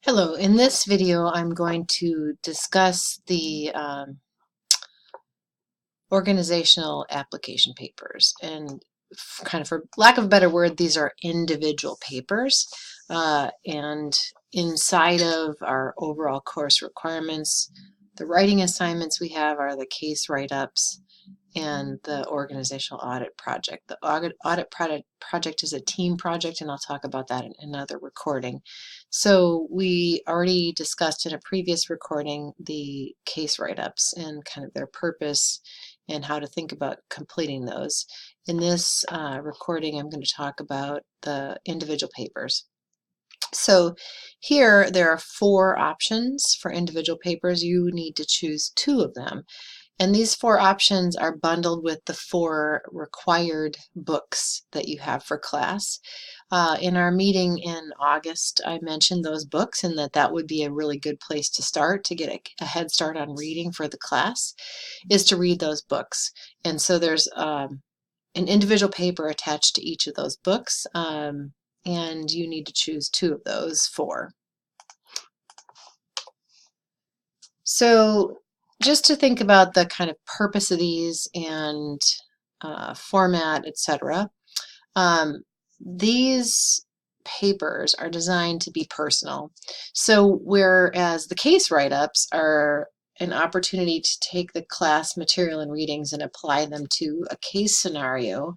Hello, in this video I'm going to discuss the organizational application papers, and kind of for lack of a better word, these are individual papers, and inside of our overall course requirements, the writing assignments we have are the case write-ups and the organizational audit project. The audit project is a team project, and I'll talk about that in another recording. So we already discussed in a previous recording the case write-ups and kind of their purpose and how to think about completing those. In this recording, I'm going to talk about the individual papers. So here there are 4 options for individual papers. You need to choose 2 of them. And these 4 options are bundled with the 4 required books that you have for class. In our meeting in August, I mentioned those books and that would be a really good place to start to get a head start on reading for the class, is to read those books. And so there's an individual paper attached to each of those books, and you need to choose 2 of those 4. So just to think about the kind of purpose of these and format, etc. These papers are designed to be personal. So whereas the case write-ups are an opportunity to take the class material and readings and apply them to a case scenario,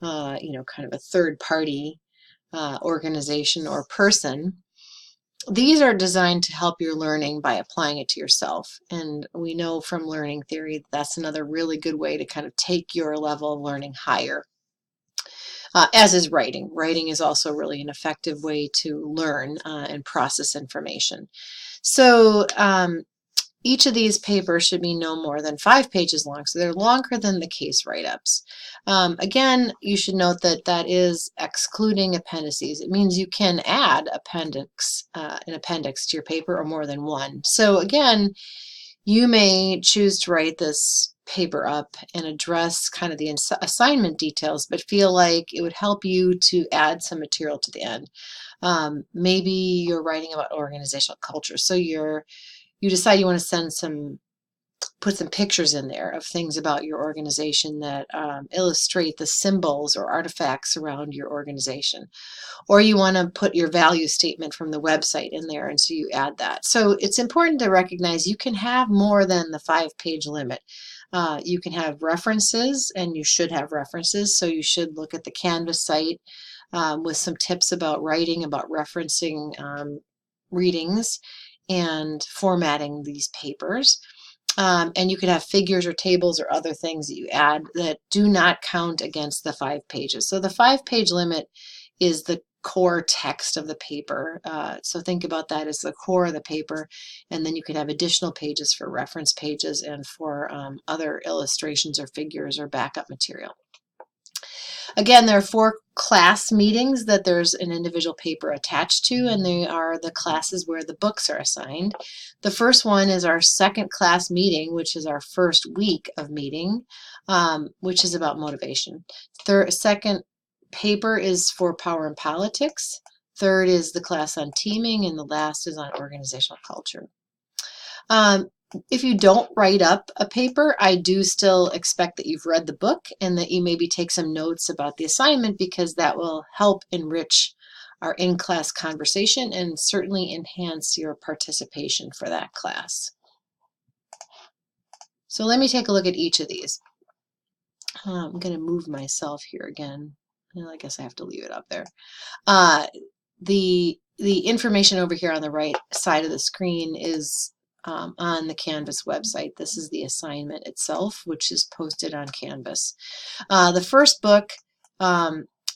kind of a third-party organization or person, these are designed to help your learning by applying it to yourself. And we know from learning theory that's another really good way to kind of take your level of learning higher. As is writing. Writing is also really an effective way to learn and process information. So each of these papers should be no more than 5 pages long, so they're longer than the case write-ups. Again, you should note that that is excluding appendices. It means you can add an appendix to your paper, or more than one. So again, you may choose to write this paper up and address kind of the assignment details, but feel like it would help you to add some material to the end. Maybe you're writing about organizational culture, so you decide you want to put some pictures in there of things about your organization that illustrate the symbols or artifacts around your organization. Or you want to put your value statement from the website in there, and so you add that. So it's important to recognize you can have more than the 5-page limit. You can have references, and you should have references, so you should look at the Canvas site with some tips about writing, about referencing readings and formatting these papers. And you could have figures or tables or other things that you add that do not count against the 5 pages. So the 5-page limit is the core text of the paper. So think about that as the core of the paper, and then you could have additional pages for reference pages and for other illustrations or figures or backup material. Again, there are 4 class meetings that there's an individual paper attached to, and they are the classes where the books are assigned. The first one is our second class meeting, which is our first week of meeting, which is about motivation. Second paper is for power and politics. Third is the class on teaming, and the last is on organizational culture. If you don't write up a paper, I do still expect that you've read the book and that you maybe take some notes about the assignment, because that will help enrich our in-class conversation and certainly enhance your participation for that class. So let me take a look at each of these. I'm going to move myself here again. Well, I guess I have to leave it up there. The information over here on the right side of the screen is on the Canvas website. This is the assignment itself, which is posted on Canvas. The first book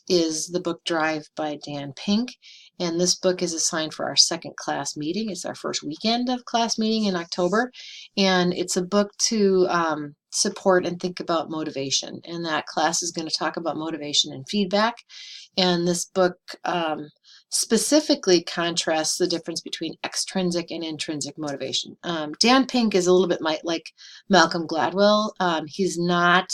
is the book Drive by Dan Pink, and this book is assigned for our second class meeting. It's our first weekend of class meeting in October, and it's a book to support and think about motivation, and that class is going to talk about motivation and feedback. And this book specifically contrasts the difference between extrinsic and intrinsic motivation. Dan Pink is a little bit like Malcolm Gladwell. He's not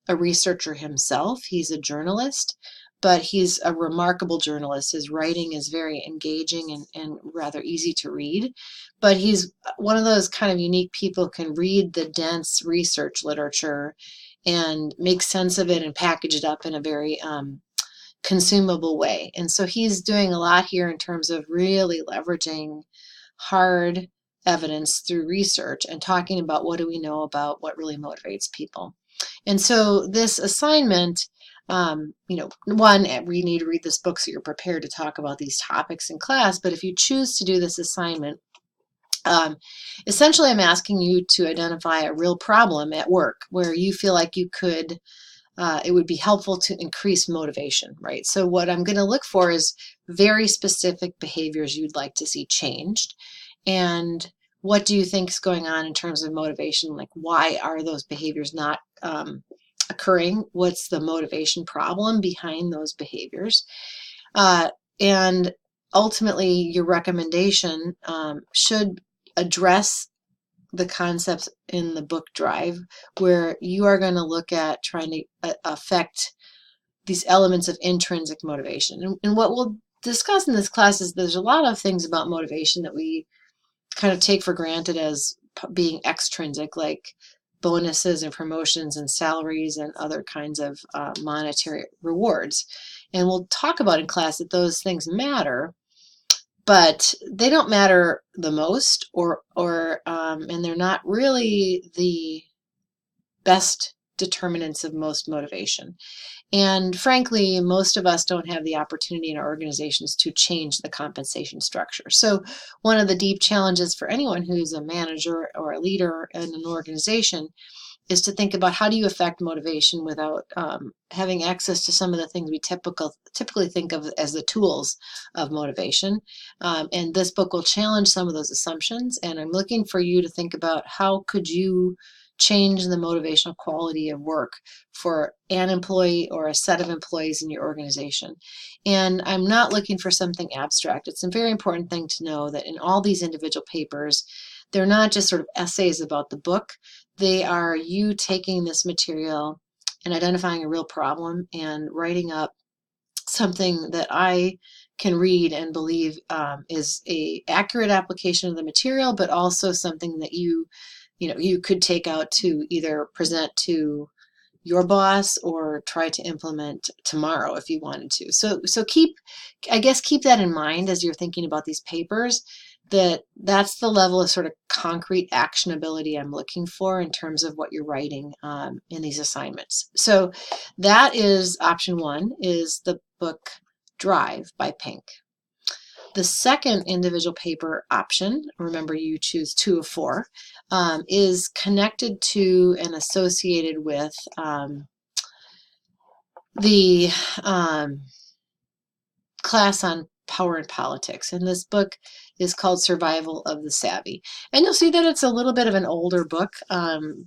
a researcher himself. He's a journalist, but he's a remarkable journalist. His writing is very engaging and rather easy to read. But he's one of those kind of unique people who can read the dense research literature and make sense of it and package it up in a very consumable way. And so he's doing a lot here in terms of really leveraging hard evidence through research and talking about what do we know about what really motivates people. And so this assignment, one, we need to read this book so you're prepared to talk about these topics in class. But if you choose to do this assignment, essentially I'm asking you to identify a real problem at work where you feel like you could it would be helpful to increase motivation, right? So what I'm going to look for is very specific behaviors you'd like to see changed. And what do you think is going on in terms of motivation? Like, why are those behaviors not occurring? What's the motivation problem behind those behaviors? And ultimately, your recommendation should address the concepts in the book Drive, where you are going to look at trying to affect these elements of intrinsic motivation. And what we'll discuss in this class is there's a lot of things about motivation that we kind of take for granted as being extrinsic, like bonuses and promotions and salaries and other kinds of monetary rewards. And we'll talk about in class that those things matter, but they don't matter the most, and they're not really the best determinants of most motivation. And frankly, most of us don't have the opportunity in our organizations to change the compensation structure. So one of the deep challenges for anyone who's a manager or a leader in an organization is to think about how do you affect motivation without having access to some of the things we typically think of as the tools of motivation. And this book will challenge some of those assumptions. And I'm looking for you to think about how could you change the motivational quality of work for an employee or a set of employees in your organization. And I'm not looking for something abstract. It's a very important thing to know that in all these individual papers, they're not just sort of essays about the book. They are you taking this material and identifying a real problem and writing up something that I can read and believe is a accurate application of the material, but also something that you could take out to either present to your boss or try to implement tomorrow if you wanted to. So keep that in mind as you're thinking about these papers, that's the level of sort of concrete actionability I'm looking for in terms of what you're writing in these assignments. So that is option one, is the book Drive by Pink. The second individual paper option, remember you choose 2 of 4, is connected to and associated with the class on power and politics. And this book is called Survival of the Savvy. And you'll see that it's a little bit of an older book,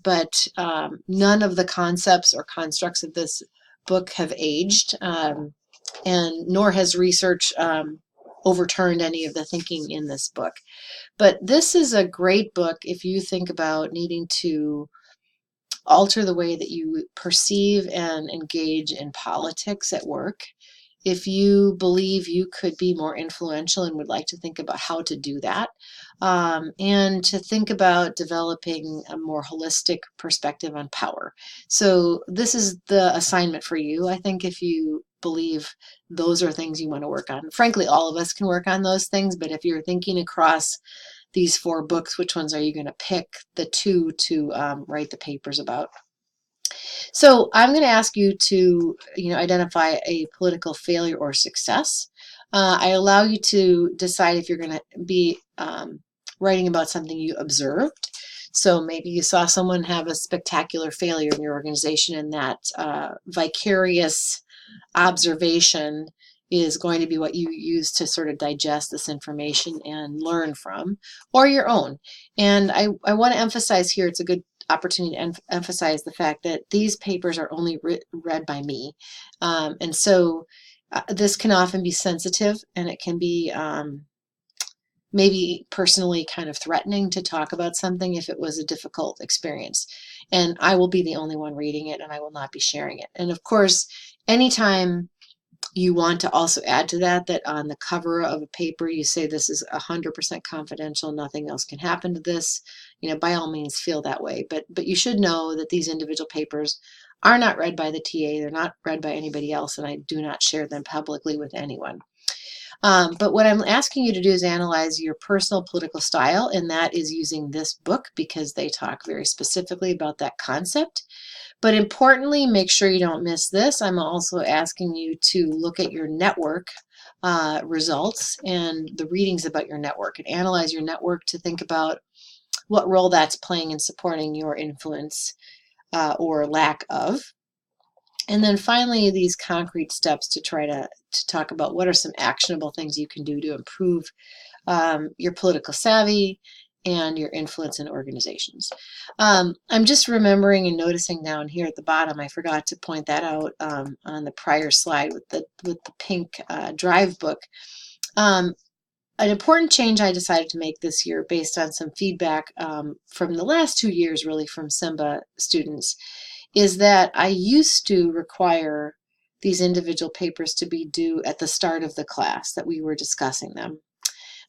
but none of the concepts or constructs of this book have aged, and nor has research overturned any of the thinking in this book. But this is a great book if you think about needing to alter the way that you perceive and engage in politics at work. If you believe you could be more influential and would like to think about how to do that, and to think about developing a more holistic perspective on power. So this is the assignment for you. I think if you believe those are things you want to work on. Frankly, all of us can work on those things, but if you're thinking across these 4 books, which ones are you going to pick the 2 to write the papers about? So I'm going to ask you to identify a political failure or success. I allow you to decide if you're going to be writing about something you observed. So maybe you saw someone have a spectacular failure in your organization, and that vicarious observation is going to be what you use to sort of digest this information and learn from, or your own. And I want to emphasize here, it's a good opportunity to emphasize the fact that these papers are only read by me. And so this can often be sensitive, and it can be maybe personally kind of threatening to talk about something if it was a difficult experience. And I will be the only one reading it, and I will not be sharing it. And of course, anytime You want to also add to that that on the cover of a paper you say this is 100% confidential, nothing else can happen to this. By all means feel that way, but you should know that these individual papers are not read by the TA, they're not read by anybody else, and I do not share them publicly with anyone. But what I'm asking you to do is analyze your personal political style, and that is using this book because they talk very specifically about that concept. But importantly, make sure you don't miss this. I'm also asking you to look at your network results and the readings about your network and analyze your network to think about what role that's playing in supporting your influence or lack of. And then finally, these concrete steps to try to talk about what are some actionable things you can do to improve your political savvy and your influence in organizations. I'm just remembering and noticing down here at the bottom, I forgot to point that out on the prior slide with the pink drive book. An important change I decided to make this year based on some feedback from the last 2 years really from CEMBA students is that I used to require these individual papers to be due at the start of the class that we were discussing them.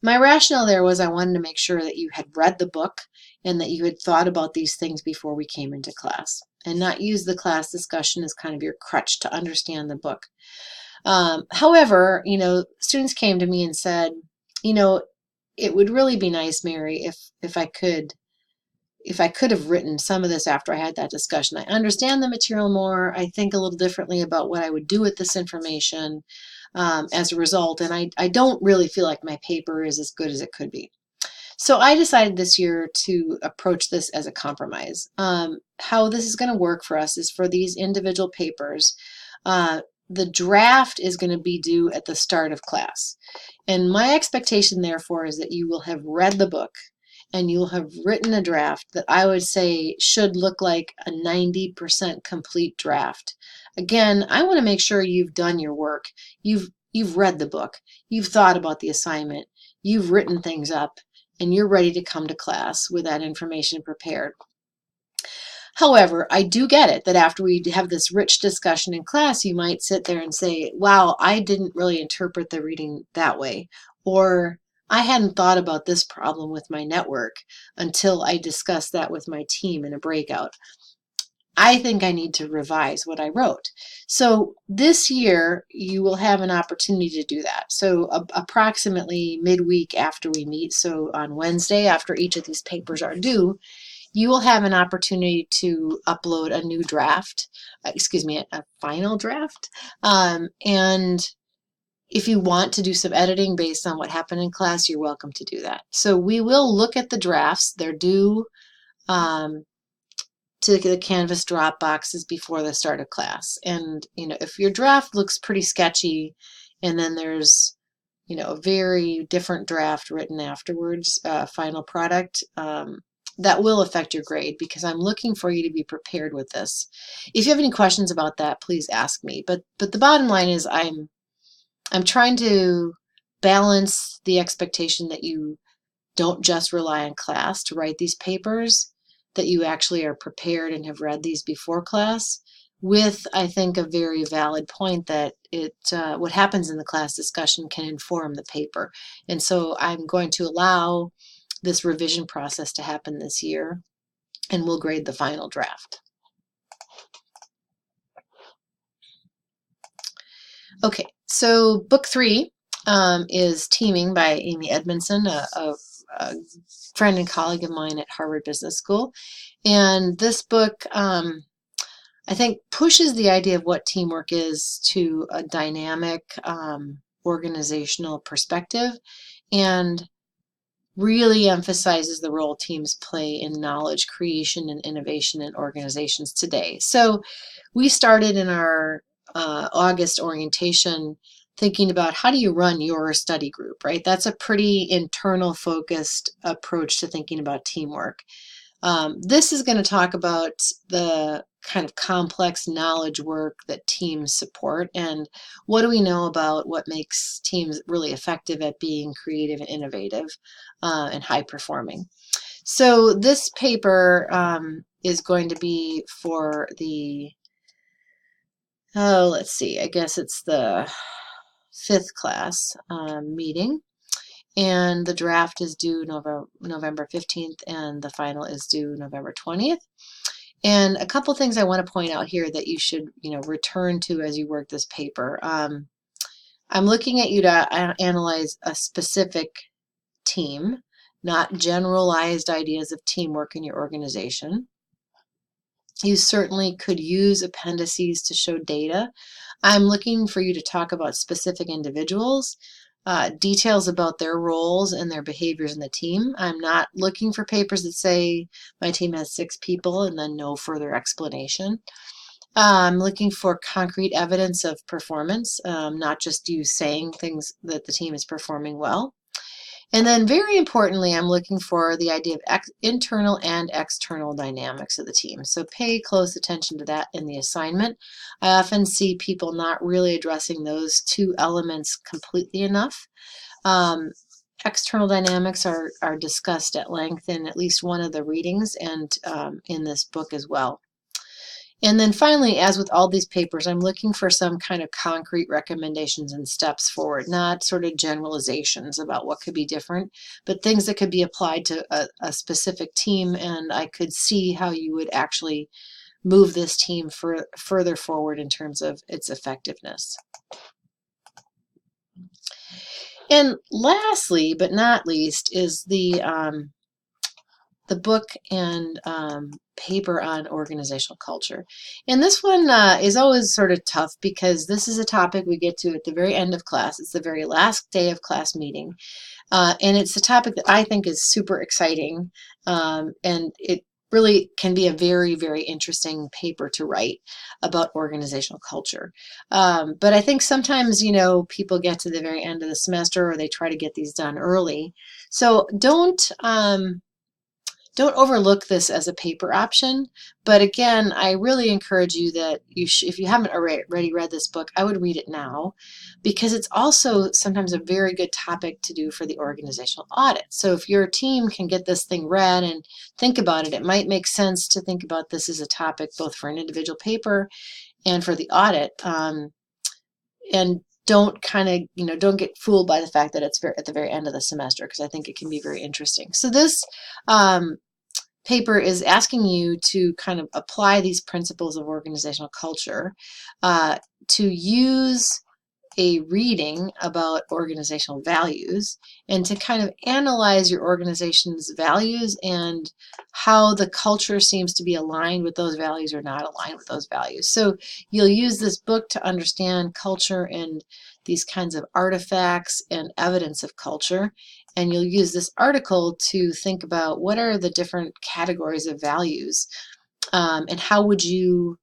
My rationale there was I wanted to make sure that you had read the book and that you had thought about these things before we came into class and not use the class discussion as kind of your crutch to understand the book. However, students came to me and said, it would really be nice, Mary, if I could have written some of this after I had that discussion. I understand the material more. I think a little differently about what I would do with this information as a result, and I don't really feel like my paper is as good as it could be. So I decided this year to approach this as a compromise. How this is going to work for us is for these individual papers, the draft is going to be due at the start of class. And my expectation, therefore, is that you will have read the book and you'll have written a draft that I would say should look like a 90% complete draft. Again, I want to make sure you've done your work. You've read the book. You've thought about the assignment. You've written things up, and you're ready to come to class with that information prepared. However, I do get it that after we have this rich discussion in class, you might sit there and say, wow, I didn't really interpret the reading that way, or I hadn't thought about this problem with my network until I discussed that with my team in a breakout. I think I need to revise what I wrote. So this year, you will have an opportunity to do that. So approximately midweek after we meet, so on Wednesday after each of these papers are due, you will have an opportunity to upload a new draft, a final draft. And if you want to do some editing based on what happened in class, you're welcome to do that. So we will look at the drafts. They're due to the Canvas drop boxes before the start of class. And, if your draft looks pretty sketchy and then there's, a very different draft written afterwards, final product, that will affect your grade because I'm looking for you to be prepared with this. If you have any questions about that, please ask me. But the bottom line is I'm trying to balance the expectation that you don't just rely on class to write these papers, that you actually are prepared and have read these before class, with, I think, a very valid point that what happens in the class discussion can inform the paper. And so I'm going to allow this revision process to happen this year, and we'll grade the final draft. Okay, so book 3 is Teaming by Amy Edmondson, a friend and colleague of mine at Harvard Business School. And this book, I think, pushes the idea of what teamwork is to a dynamic organizational perspective and really emphasizes the role teams play in knowledge creation and innovation in organizations today. So we started in our August orientation thinking about how do you run your study group, right? That's a pretty internal focused approach to thinking about teamwork. This is going to talk about the kind of complex knowledge work that teams support and what do we know about what makes teams really effective at being creative and innovative and high performing. So this paper is going to be for the oh, let's see, I guess it's the 5th class meeting. And the draft is due November 15th, and the final is due November 20th. And a couple things I want to point out here that you should, return to as you work this paper. I'm looking at you to analyze a specific team, not generalized ideas of teamwork in your organization. You certainly could use appendices to show data. I'm looking for you to talk about specific individuals, details about their roles and their behaviors in the team. I'm not looking for papers that say my team has 6 people and then no further explanation. I'm looking for concrete evidence of performance, not just you saying things that the team is performing well. And then very importantly, I'm looking for the idea of internal and external dynamics of the team. So pay close attention to that in the assignment. I often see people not really addressing those 2 elements completely enough. External dynamics are discussed at length in at least one of the readings and in this book as well. And then finally, as with all these papers, I'm looking for some kind of concrete recommendations and steps forward, not sort of generalizations about what could be different, but things that could be applied to a specific team, and I could see how you would actually move this team further forward in terms of its effectiveness. And lastly, but not least, is the book and paper on organizational culture. And this one is always sort of tough because this is a topic we get to at the very end of class. It's the very last day of class meeting. And it's a topic that I think is super exciting. And it really can be a very, very interesting paper to write about organizational culture. But I think sometimes, people get to the very end of the semester or they try to get these done early. So don't overlook this as a paper option, but again, I really encourage you that if you haven't already read this book, I would read it now because it's also sometimes a very good topic to do for the organizational audit. So if your team can get this thing read and think about it, it might make sense to think about this as a topic both for an individual paper and for the audit. And don't don't get fooled by the fact that it's at the very end of the semester, because I think it can be very interesting. So this paper is asking you to kind of apply these principles of organizational culture, to use a reading about organizational values and to kind of analyze your organization's values and how the culture seems to be aligned with those values or not aligned with those values. So you'll use this book to understand culture and these kinds of artifacts and evidence of culture. And you'll use this article to think about what are the different categories of values, and how would you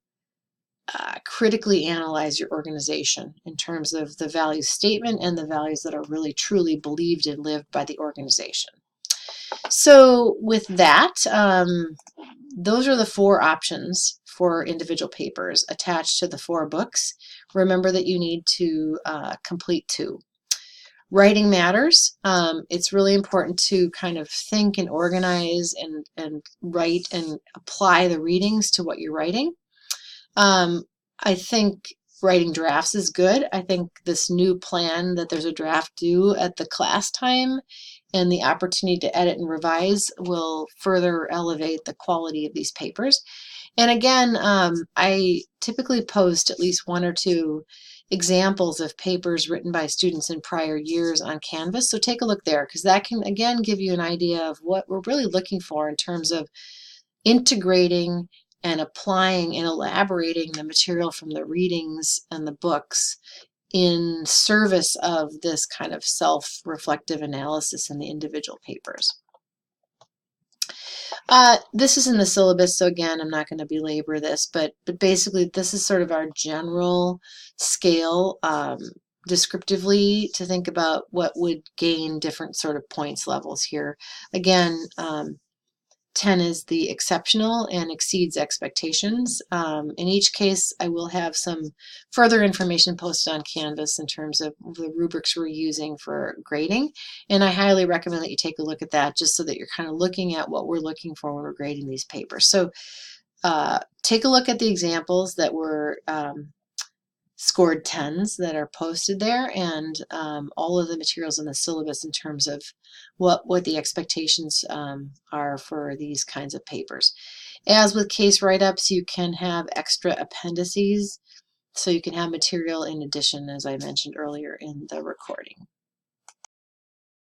critically analyze your organization in terms of the value statement and the values that are really truly believed and lived by the organization. So with that, those are the 4 options for individual papers attached to the 4 books. Remember that you need to complete 2. Writing matters. It's really important to kind of think and organize and write and apply the readings to what you're writing. I think writing drafts is good. I think this new plan that there's a draft due at the class time and the opportunity to edit and revise will further elevate the quality of these papers. And again, I typically post at least 1 or 2 examples of papers written by students in prior years on Canvas. So take a look there, because that can again give you an idea of what we're really looking for in terms of integrating and applying and elaborating the material from the readings and the books in service of this kind of self-reflective analysis in the individual papers. This is in the syllabus, so again, I'm not going to belabor this, but basically this is sort of our general scale descriptively to think about what would gain different sort of points levels here. Again, 10 is the exceptional and exceeds expectations. In each case, I will have some further information posted on Canvas in terms of the rubrics we're using for grading. And I highly recommend that you take a look at that just so that you're kind of looking at what we're looking for when we're grading these papers. So take a look at the examples that were scored 10s that are posted there, and all of the materials in the syllabus in terms of what the expectations are for these kinds of papers. As with case write-ups, you can have extra appendices, so you can have material in addition, as I mentioned earlier in the recording.